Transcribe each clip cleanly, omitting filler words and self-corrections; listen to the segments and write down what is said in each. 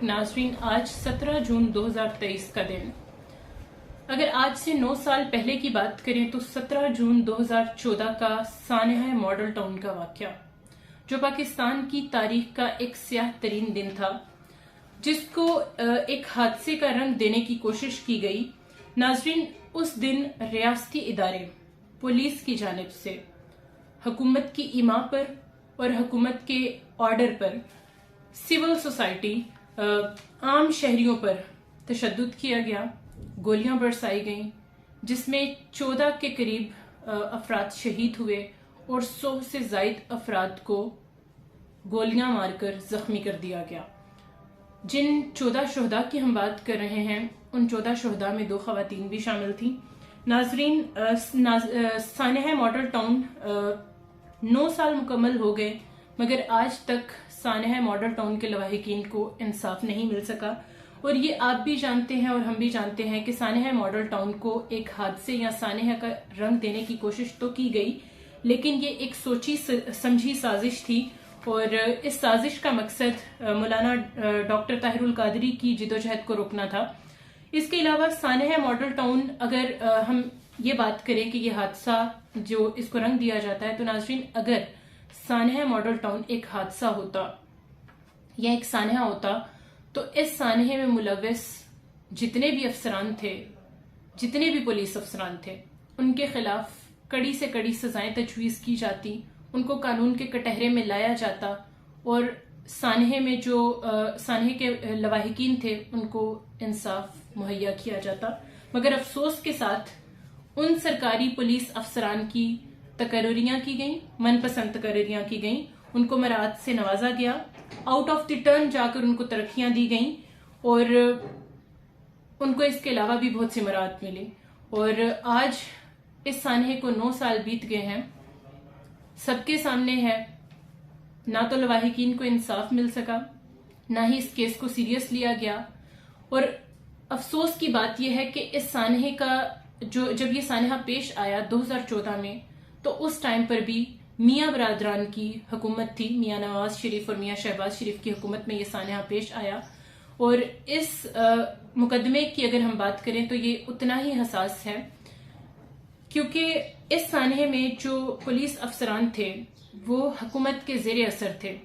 नाजरीन, आज 17 जून 2023 का दिन। अगर आज से 9 साल पहले की बात करें तो 17 जून 2014 का सानेहा मॉडल टाउन का वाकया, जो पाकिस्तान की तारीख का एक स्याह तरीन दिन था, जिसको एक हादसे का रंग देने की कोशिश की गई। नाजरीन, उस दिन रियासती इदारे पुलिस की जानिब से हुकूमत की इमा पर और हुकूमत के ऑर्डर पर सिविल सोसाइटी आम शहरियों पर तशद्दुद किया गया, गोलियां बरसाई गईं, जिसमें 14 के करीब अफराद शहीद हुए और 100 से ज़ायद अफराद को गोलियां मारकर जख्मी कर दिया गया। जिन 14 शहदा की हम बात कर रहे हैं, उन 14 शहदा में 2 खवातीन भी शामिल थीं। नाजरीन, सानेहा मॉडल टाउन 9 साल मुकम्मल हो गए, मगर आज तक सानेहा मॉडल टाउन के लवाहिकीन को इंसाफ नहीं मिल सका। और ये आप भी जानते हैं और हम भी जानते हैं कि सानेहा मॉडल टाउन को एक हादसे या सानेहा का रंग देने की कोशिश तो की गई, लेकिन ये एक सोची समझी साजिश थी और इस साजिश का मकसद मौलाना डॉक्टर ताहिरुल कादरी की जिदोजहद को रोकना था। इसके अलावा सानेहा मॉडल टाउन, अगर हम ये बात करें कि ये हादसा जो इसको रंग दिया जाता है, तो नाजरीन, अगर सानेहा मॉडल टाउन एक हादसा होता या एक सानेहा होता तो इस सानेहे में मुलव्वस जितने भी अफसरान थे, जितने भी पुलिस अफसरान थे, उनके खिलाफ कड़ी से कड़ी सजाएं तजवीज की जाती, उनको कानून के कटहरे में लाया जाता और सानेहे में जो सानेहे के लवाहिकीन थे उनको इंसाफ मुहैया किया जाता। मगर अफसोस के साथ उन सरकारी पुलिस अफसरान की तकर्रियां की गई, मनपसंद तकर्रियां की गई, उनको मराद से नवाजा गया, आउट ऑफ द टर्न जाकर उनको तरक्कियां दी गई और उनको इसके अलावा भी बहुत सी मराद मिली। और आज इस सानहे को 9 साल बीत गए हैं, सबके सामने है, ना तो लवाहिकीन को इंसाफ मिल सका, ना ही इस केस को सीरियस लिया गया। और अफसोस की बात यह है कि इस सानहे का जब ये सानहा पेश आया 2014 में, तो उस टाइम पर भी मियाँ बरादरान की हुकूमत थी, मियाँ नवाज शरीफ और मियाँ शहबाज शरीफ की हुकूमत में ये सानहा पेश आया। और इस मुकदमे की अगर हम बात करें तो ये उतना ही हसास है, क्योंकि इस सानहे में जो पुलिस अफसरान थे वो हुकूमत के ज़ेरे असर थे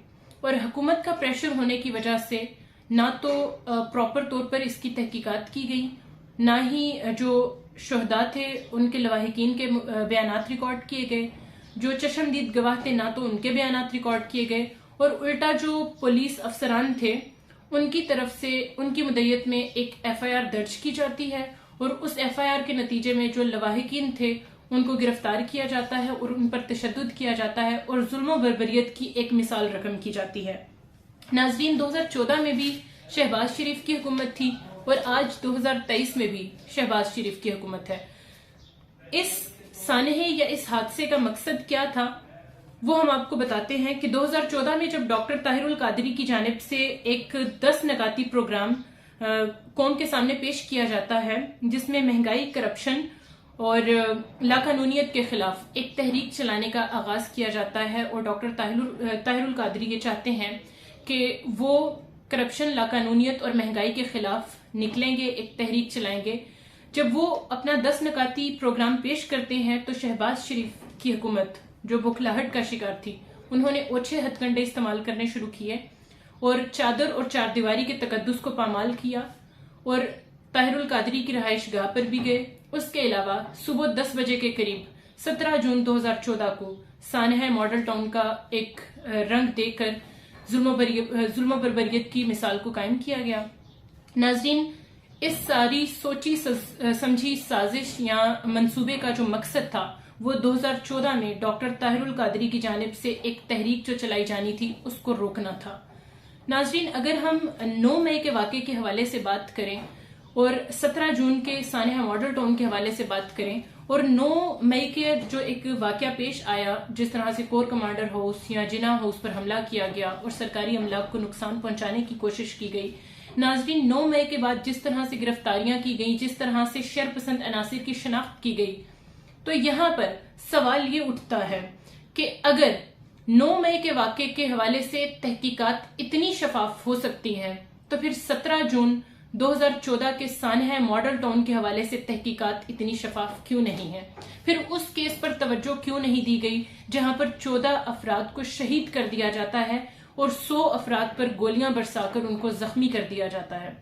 और हुकूमत का प्रेशर होने की वजह से ना तो प्रॉपर तौर पर इसकी तहकीकात की गई, ना ही जो शुहदा थे उनके लवाहिकीन के बयानात रिकॉर्ड किए गए, जो चशमदीद गवाह थे ना तो उनके बयानात रिकॉर्ड किए गए, और उल्टा जो पुलिस अफसरान थे उनकी तरफ से उनकी मुद्दत में एक FIR दर्ज की जाती है और उस FIR के नतीजे में जो लवाहिकीन थे उनको गिरफ्तार किया जाता है और उन पर तशद्दुद किया जाता है और जुल्म बर्बरियत की एक मिसाल रकम की जाती है। नाजरीन, 2014 में भी शहबाज शरीफ की हुकूमत थी और आज 2023 में भी शहबाज शरीफ की हुकूमत है। इस सानहे या इस हादसे का मकसद क्या था वो हम आपको बताते हैं कि 2014 में जब डॉक्टर ताहिरुल कादरी की जानिब से एक 10 नकाती प्रोग्राम कौम के सामने पेश किया जाता है, जिसमें महंगाई, करप्शन और लाकानूनियत के खिलाफ एक तहरीक चलाने का आगाज किया जाता है और डॉक्टर ताहिरुल कादरी ये चाहते हैं कि वो करप्शन, लाकानूनियत और महंगाई के खिलाफ निकलेंगे, एक तहरीक चलाएंगे। जब वो अपना 10 नकाती प्रोग्राम पेश करते हैं तो शहबाज शरीफ की हुकूमत, जो बुखलाहट का शिकार थी, उन्होंने ओछे हथकंडे इस्तेमाल करने शुरू किए और चादर और चारदीवारी के तकद्दुस को पामाल किया और ताहिरुल कादरी की रहाइश गाह पर भी गए। उसके अलावा सुबह 10 बजे के करीब 17 जून 2014 को सानहा मॉडल टाउन का एक रंग देकर जुल्म बर्बरियत की मिसाल को कायम किया गया। नाजरीन, इस सारी सोची समझी साजिश या मंसूबे का जो मकसद था वो 2014 में डॉक्टर ताहिरुल कादरी की जानिब से एक तहरीक जो चलाई जानी थी उसको रोकना था। नाजरीन, अगर हम 9 मई के वाक़े के हवाले से बात करें और 17 जून के सानहा मॉडल टाउन के हवाले से बात करें और 9 मई के जो एक वाकया पेश आया, जिस तरह से कोर कमांडर हाउस या जिना हाउस पर हमला किया गया और सरकारी अमलाक को नुकसान पहुंचाने की कोशिश की गई। नाजरीन, 9 मई के बाद जिस तरह से गिरफ्तारियां की गई, जिस तरह से शरपसंद अनासिर की शनाख्त की गई, तो यहाँ पर सवाल ये उठता है कि अगर 9 मई के वाक़े के हवाले से तहकीकात इतनी शफाफ हो सकती हैं تو پھر 17 جون 2014 کے سانحہ ماڈل ٹاؤن کے حوالے سے تحقیقات اتنی شفاف کیوں نہیں ہیں؟ پھر اس کیس پر توجہ کیوں نہیں دی گئی جہاں پر 14 افراد کو شہید کر دیا جاتا ہے اور 100 افراد پر گولیاں برسا کر ان کو زخمی کر دیا جاتا ہے؟